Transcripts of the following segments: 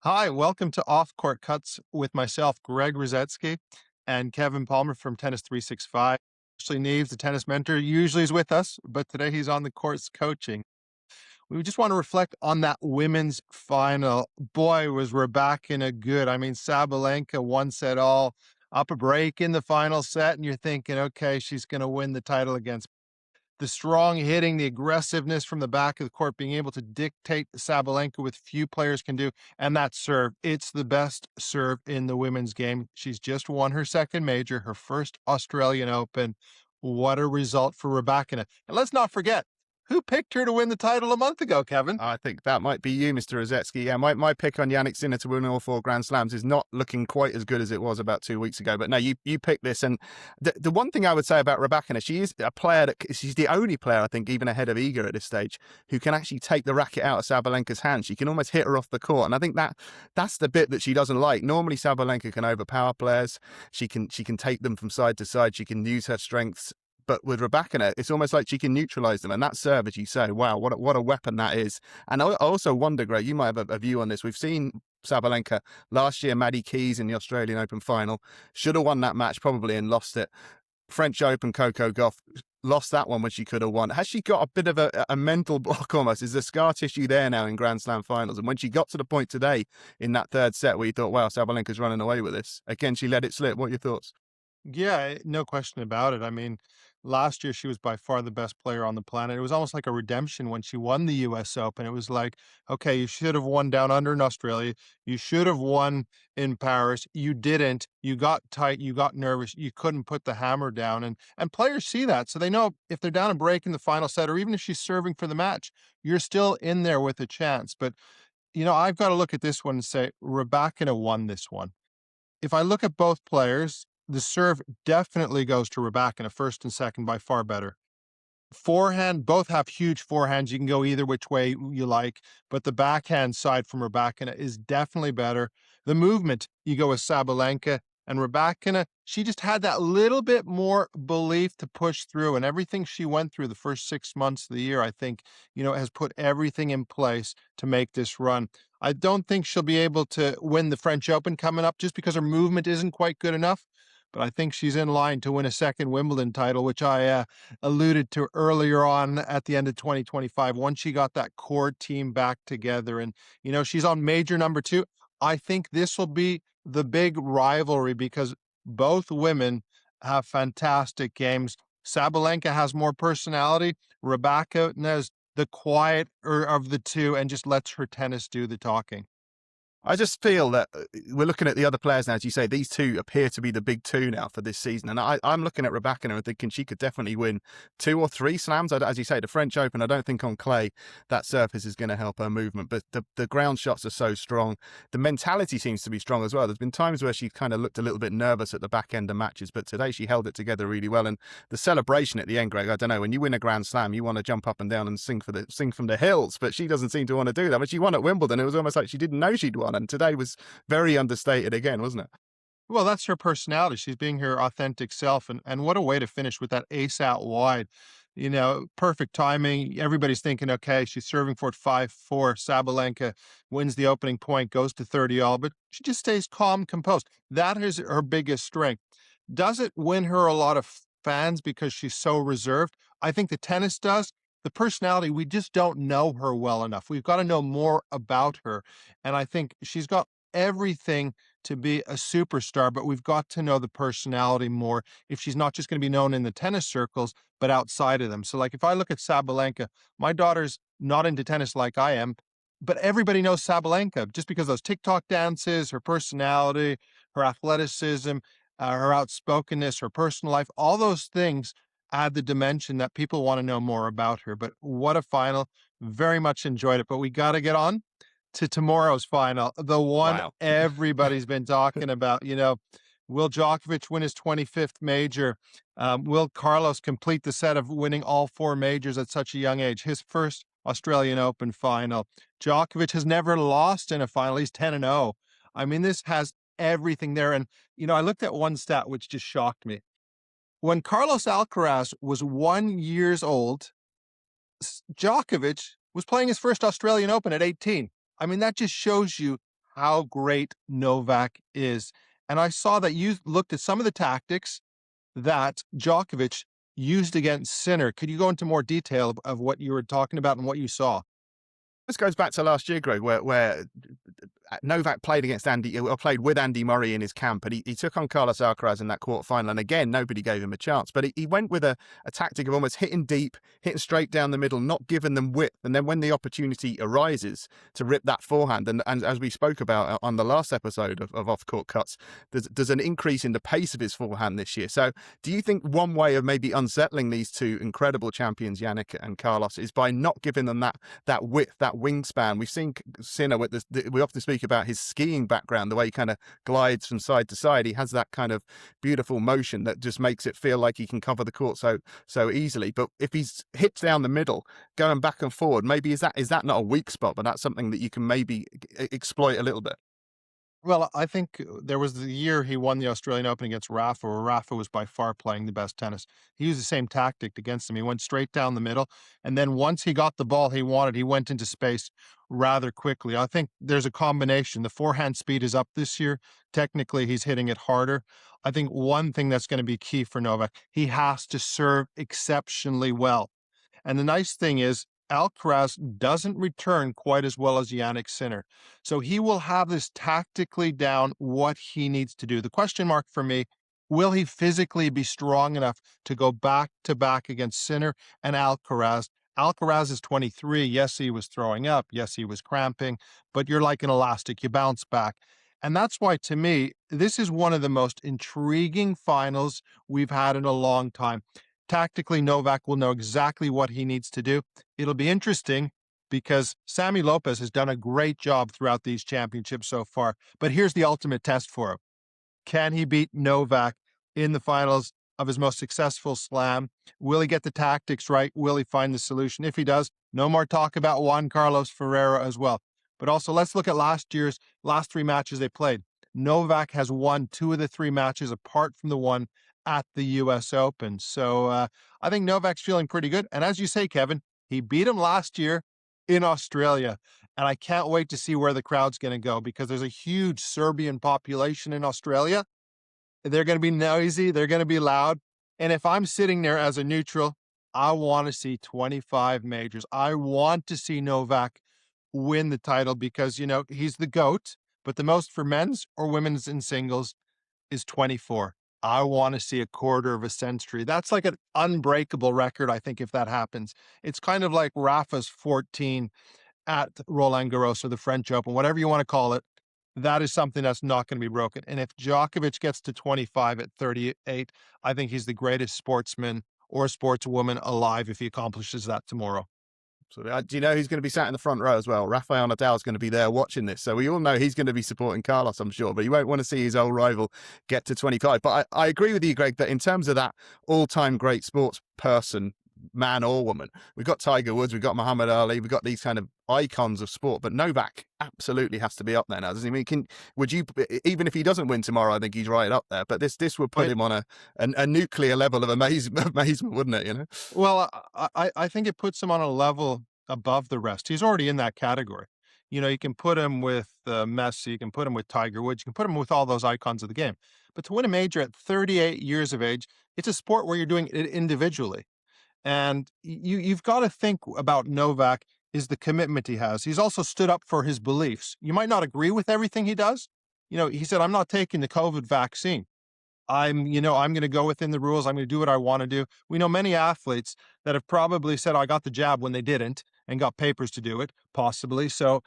Hi, welcome to Off Court Cuts with myself, Greg Rusedski, and Kevin Palmer from Tennis 365. Ashley Neves, the tennis mentor, usually is with us, but today he's on the courts coaching. We just want to reflect on that women's final. Boy, was Rybakina good. I mean, Sabalenka one set all, up a break in the final set, and you're thinking, okay, she's going to win the title against the strong hitting, the aggressiveness from the back of the court, being able to dictate Sabalenka with few players can do, and that serve. It's the best serve in the women's game. She's just won her second major, her first Australian Open. What a result for Rybakina. And let's not forget, who picked her to win the title a month ago, Kevin? I think that might be you, Mr. Rusedski. Yeah, my pick on Yannick Sinner to win all four Grand Slams is not looking quite as good as it was about 2 weeks ago. But no, you picked this. And the one thing I would say about Rybakina, she is a player she's the only player, I think, even ahead of Iga at this stage, who can actually take the racket out of Sabalenka's hand. She can almost hit her off the court. And I think that's the bit that she doesn't like. Normally, Sabalenka can overpower players. She can take them from side to side. She can use her strengths. But with Rybakina, it's almost like she can neutralize them. And that serve, as you say, wow, what a weapon that is. And I also wonder, Greg, you might have a view on this. We've seen Sabalenka last year, Maddie Keys in the Australian Open final. Should have won that match probably and lost it. French Open, Coco Gauff lost that one when she could have won. Has she got a bit of a mental block almost? Is there scar tissue there now in Grand Slam finals? And when she got to the point today in that third set where you thought, wow, Sabalenka's running away with this, again, she let it slip. What are your thoughts? Yeah, no question about it. I mean, last year she was by far the best player on the planet. It was almost like a redemption when she won the US Open. It was like, okay, you should have won down under in Australia. You should have won in Paris. You didn't. You got tight, you got nervous, you couldn't put the hammer down. And players see that. So they know if they're down a break in the final set, or even if she's serving for the match, you're still in there with a chance. But I've got to look at this one and say Rybakina won this one. If I look at both players, the serve definitely goes to Rybakina, first and second, by far better. Forehand, both have huge forehands. You can go either which way you like, but the backhand side from Rybakina is definitely better. The movement, you go with Sabalenka, and Rybakina, she just had that little bit more belief to push through, and everything she went through the first 6 months of the year, I think, has put everything in place to make this run. I don't think she'll be able to win the French Open coming up just because her movement isn't quite good enough, but I think she's in line to win a second Wimbledon title, which I alluded to earlier on at the end of 2025, once she got that core team back together. And, she's on major number two. I think this will be the big rivalry because both women have fantastic games. Sabalenka has more personality. Rybakina is the quieter of the two and just lets her tennis do the talking. I just feel that we're looking at the other players now, as you say, these two appear to be the big two now for this season. And I'm looking at Rybakina and thinking she could definitely win 2 or 3 slams. As you say, the French Open, I don't think on clay that surface is going to help her movement. But the ground shots are so strong. The mentality seems to be strong as well. There's been times where she kind of looked a little bit nervous at the back end of matches, but today she held it together really well. And the celebration at the end, Greg, I don't know, when you win a Grand Slam, you want to jump up and down and sing from the hills. But she doesn't seem to want to do that. But she won at Wimbledon. It was almost like she didn't know she'd won. And today was very understated again, wasn't it? Well, that's her personality. She's being her authentic self. And what a way to finish with that ace out wide. Perfect timing. Everybody's thinking, okay, she's serving for it 5-4. Sabalenka wins the opening point, goes to 30 all, but she just stays calm, composed. That is her biggest strength. Does it win her a lot of fans because she's so reserved? I think the tennis does. The personality, we just don't know her well enough. We've got to know more about her. And I think she's got everything to be a superstar, but we've got to know the personality more if she's not just going to be known in the tennis circles, but outside of them. So, like, if I look at Sabalenka, my daughter's not into tennis like I am, but everybody knows Sabalenka just because those TikTok dances, her personality, her athleticism, her outspokenness, her personal life, all those things add the dimension that people want to know more about her. But what a final. Very much enjoyed it. But we got to get on to tomorrow's final, the one Wow. everybody's been talking about. Will Djokovic win his 25th major? Will Carlos complete the set of winning all 4 majors at such a young age? His first Australian Open final. Djokovic has never lost in a final. He's 10-0. I mean, this has everything there. And, I looked at one stat which just shocked me. When Carlos Alcaraz was 1 year old, Djokovic was playing his first Australian Open at 18. I mean, that just shows you how great Novak is. And I saw that you looked at some of the tactics that Djokovic used against Sinner. Could you go into more detail of what you were talking about and what you saw? This goes back to last year, Greg, where Novak played against Andy, or played with Andy Murray in his camp, and he took on Carlos Alcaraz in that quarterfinal. And again, nobody gave him a chance. But he went with a tactic of almost hitting deep, hitting straight down the middle, not giving them width. And then when the opportunity arises to rip that forehand, and as we spoke about on the last episode of Off Court Cuts, there's an increase in the pace of his forehand this year. So do you think one way of maybe unsettling these two incredible champions, Yannick and Carlos, is by not giving them that width, that wingspan? We've seen Sinner with this. We often speak about his skiing background, the way he kind of glides from side to side. He has that kind of beautiful motion that just makes it feel like he can cover the court so easily. But if he's hits down the middle, going back and forward, maybe is that not a weak spot, but that's something that you can maybe exploit a little bit. Well, I think there was the year he won the Australian Open against Rafa, where Rafa was by far playing the best tennis. He used the same tactic against him. He went straight down the middle, and then once he got the ball he wanted, he went into space rather quickly. I think there's a combination. The forehand speed is up this year. Technically, he's hitting it harder. I think one thing that's going to be key for Novak, he has to serve exceptionally well. And the nice thing is, Alcaraz doesn't return quite as well as Yannick Sinner. So he will have this tactically down what he needs to do. The question mark for me, will he physically be strong enough to go back to back against Sinner and Alcaraz? Alcaraz is 23. Yes, he was throwing up. Yes, he was cramping, but you're like an elastic. You bounce back. And that's why, to me, this is one of the most intriguing finals we've had in a long time. Tactically, Novak will know exactly what he needs to do. It'll be interesting because Sammy Lopez has done a great job throughout these championships so far. But here's the ultimate test for him. Can he beat Novak in the finals of his most successful slam? Will he get the tactics right? Will he find the solution? If he does, no more talk about Juan Carlos Ferrero as well. But also, let's look at last year's last three matches they played. Novak has won two of the three matches apart from the one at the US Open. So I think Novak's feeling pretty good. And as you say, Kevin, he beat him last year in Australia. And I can't wait to see where the crowd's going to go because there's a huge Serbian population in Australia. They're going to be noisy. They're going to be loud. And if I'm sitting there as a neutral, I want to see 25 majors. I want to see Novak win the title because, he's the GOAT, but the most for men's or women's in singles is 24. I want to see a quarter of a century. That's like an unbreakable record, I think, if that happens. It's kind of like Rafa's 14 at Roland Garros or the French Open, whatever you want to call it. That is something that's not going to be broken. And if Djokovic gets to 25 at 38, I think he's the greatest sportsman or sportswoman alive if he accomplishes that tomorrow. So, do you know who's going to be sat in the front row as well? Rafael Nadal is going to be there watching this. So we all know he's going to be supporting Carlos, I'm sure. But you won't want to see his old rival get to 25. But I agree with you, Greg, that in terms of that all-time great sports person, man or woman, we've got Tiger Woods, we've got Muhammad Ali, we've got these kind of icons of sport. But Novak absolutely has to be up there now, doesn't he? I mean, would you, even if he doesn't win tomorrow, I think he's right up there. But this would put him on a nuclear level of amazement, wouldn't it? Well, I think it puts him on a level above the rest. He's already in that category. You can put him with Messi, you can put him with Tiger Woods, you can put him with all those icons of the game. But to win a major at 38 years of age, it's a sport where you're doing it individually. And you've got to think about Novak is the commitment he has. He's also stood up for his beliefs. You might not agree with everything he does. He said, I'm not taking the COVID vaccine. I'm going to go within the rules. I'm going to do what I want to do. We know many athletes that have probably said, I got the jab when they didn't and got papers to do it, possibly. So,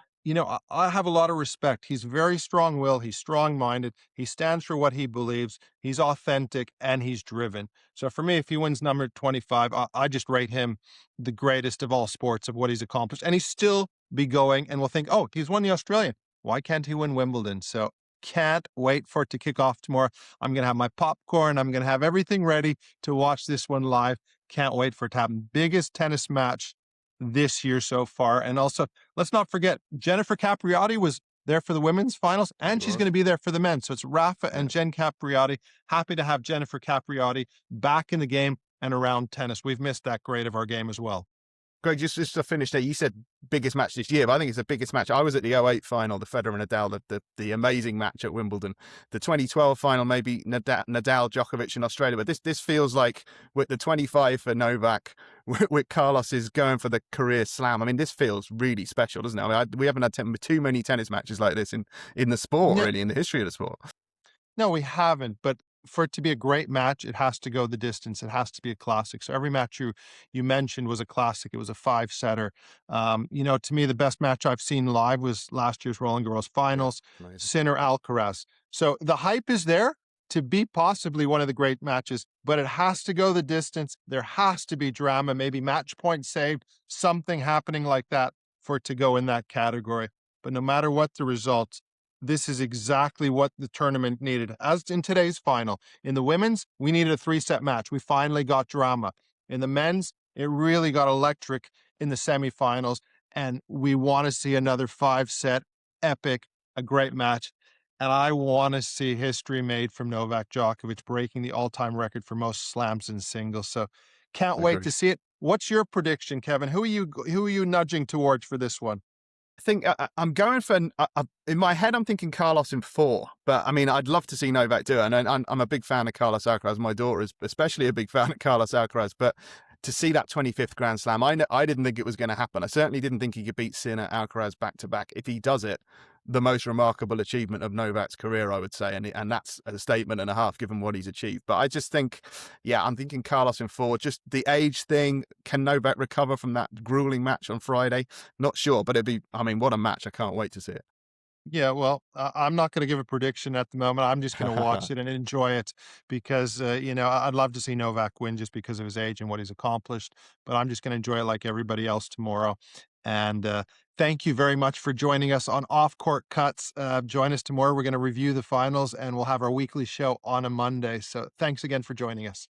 I have a lot of respect. He's very strong-willed. He's strong-minded. He stands for what he believes. He's authentic and he's driven. So for me, if he wins number 25, I just rate him the greatest of all sports of what he's accomplished. And he's still be going and we'll think, oh, he's won the Australian. Why can't he win Wimbledon? So can't wait for it to kick off tomorrow. I'm going to have my popcorn. I'm going to have everything ready to watch this one live. Can't wait for it to happen. Biggest tennis match this year so far. And also, let's not forget, Jennifer Capriati was there for the women's finals, and she's going to be there for the men. So it's Rafa and Jen Capriati. Happy to have Jennifer Capriati back in the game and around tennis. We've missed that great of our game as well. Greg, just to finish there, you said biggest match this year, but I think it's the biggest match. I was at the '08 final, the Federer Nadal, the amazing match at Wimbledon. The 2012 final, maybe Nadal Djokovic in Australia, but this feels like with the 25 for Novak, with Carlos is going for the career slam. I mean, this feels really special, doesn't it? I mean, we haven't had too many tennis matches like this in the sport, No, really, in the history of the sport. no, we haven't, but for it to be a great match, it has to go the distance. It has to be a classic. So every match you mentioned was a classic. It was a five-setter. To me, the best match I've seen live was last year's Roland Garros Yeah, finals, amazing. Sinner Alcaraz. So the hype is there to be possibly one of the great matches, but it has to go the distance. There has to be drama, maybe match point saved, something happening like that for it to go in that category. But no matter what the results, this is exactly what the tournament needed. As in today's final, in the women's, we needed a three-set match. We finally got drama. In the men's, it really got electric in the semifinals, and we want to see another five-set epic, a great match. And I want to see history made from Novak Djokovic breaking the all-time record for most slams in singles. So can't wait to Agreed. see it. What's your prediction, Kevin? Who are you nudging towards for this one? I think I'm going for in my head. I'm thinking Carlos in four, but I mean, I'd love to see Novak do it. And I'm a big fan of Carlos Alcaraz. My daughter is especially a big fan of Carlos Alcaraz. But to see that 25th Grand Slam, I didn't think it was going to happen. I certainly didn't think he could beat Sinner, Alcaraz back to back. If he does it, the most remarkable achievement of Novak's career, I would say, and that's a statement and a half given what he's achieved. But I just think, yeah, I'm thinking Carlos in four. Just the age thing. Can Novak recover from that grueling match on Friday? Not sure, but it'd be. I mean, what a match! I can't wait to see it. Yeah, well, I'm not going to give a prediction at the moment. I'm just going to watch it and enjoy it because, I'd love to see Novak win just because of his age and what he's accomplished. But I'm just going to enjoy it like everybody else tomorrow. And thank you very much for joining us on Off Court Cuts. Join us tomorrow. We're going to review the finals and we'll have our weekly show on a Monday. So thanks again for joining us.